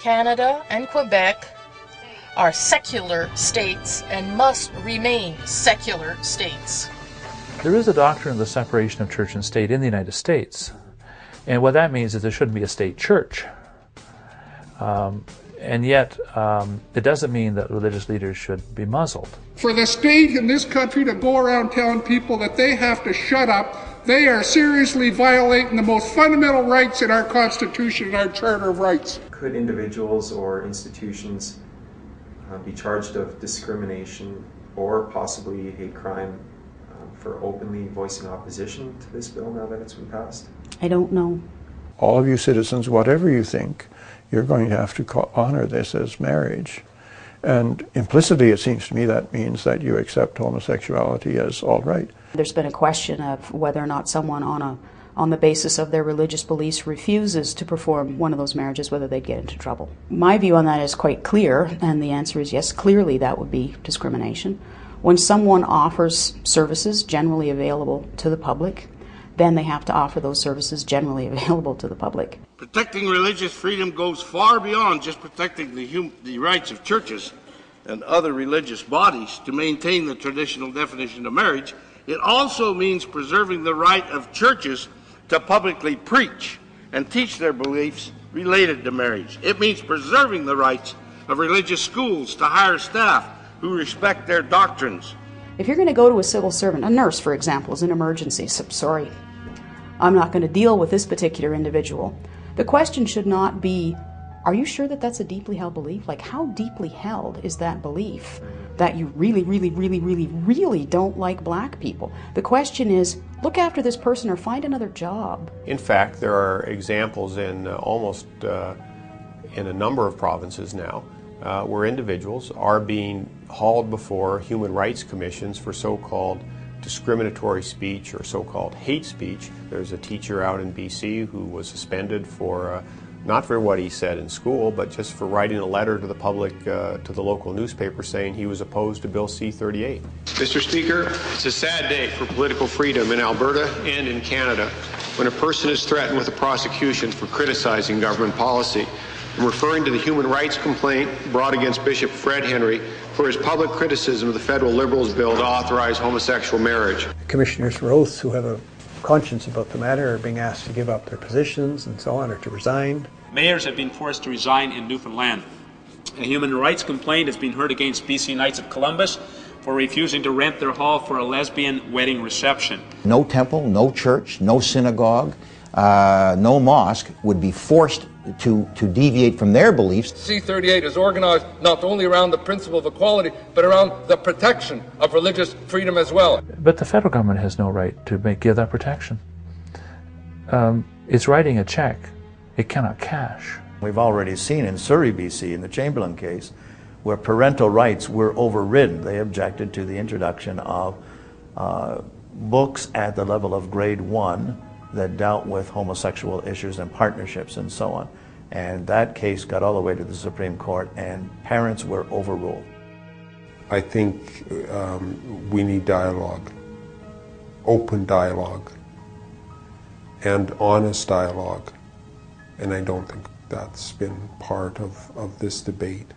Canada and Quebec are secular states and must remain secular states. There is a doctrine of the separation of church and state in the United States. And what that means is there shouldn't be a state church. And yet, it doesn't mean that religious leaders should be muzzled. For the state in this country to go around telling people that they have to shut up, they are seriously violating the most fundamental rights in our Constitution and our Charter of Rights. Could individuals or institutions be charged of discrimination or possibly hate crime for openly voicing opposition to this bill now that it's been passed? I don't know. All of you citizens, whatever you think, you're going to have to honor this as marriage. And implicitly, it seems to me, that means that you accept homosexuality as all right. There's been a question of whether or not someone on the basis of their religious beliefs refuses to perform one of those marriages, whether they'd get into trouble. My view on that is quite clear, and the answer is yes, clearly that would be discrimination. When someone offers services generally available to the public, then they have to offer those services generally available to the public. Protecting religious freedom goes far beyond just protecting the rights of churches and other religious bodies to maintain the traditional definition of marriage. It also means preserving the right of churches to publicly preach and teach their beliefs related to marriage. It means preserving the rights of religious schools to hire staff who respect their doctrines. If you're going to go to a civil servant, a nurse, for example, is an emergency, so sorry, I'm not going to deal with this particular individual. The question should not be, are you sure that that's a deeply held belief? Like, how deeply held is that belief that you really, really, really, really, really don't like black people? The question is, look after this person or find another job. In fact, there are examples in almost in a number of provinces now where individuals are being hauled before human rights commissions for so-called discriminatory speech or so-called hate speech. There's a teacher out in BC who was suspended for not for what he said in school, but just for writing a letter to the public, to the local newspaper, saying he was opposed to Bill C-38. Mr. Speaker, it's a sad day for political freedom in Alberta and in Canada when a person is threatened with a prosecution for criticizing government policy. I'm referring to the human rights complaint brought against Bishop Fred Henry for his public criticism of the federal Liberals bill to authorize homosexual marriage. Commissioners for oaths who have a conscience about the matter are being asked to give up their positions and so on, or to resign. Mayors have been forced to resign in Newfoundland. A human rights complaint has been heard against BC Knights of Columbus for refusing to rent their hall for a lesbian wedding reception. No temple, no church, no synagogue, no mosque would be forced to deviate from their beliefs. C-38 is organized not only around the principle of equality, but around the protection of religious freedom as well. But the federal government has no right to give that protection. It's writing a check. It cannot cash. We've already seen in Surrey, BC, in the Chamberlain case, where parental rights were overridden. They objected to the introduction of books at the level of grade 1 that dealt with homosexual issues and partnerships and so on. And that case got all the way to the Supreme Court, and parents were overruled. I think we need dialogue, open dialogue, and honest dialogue. And I don't think that's been part of this debate.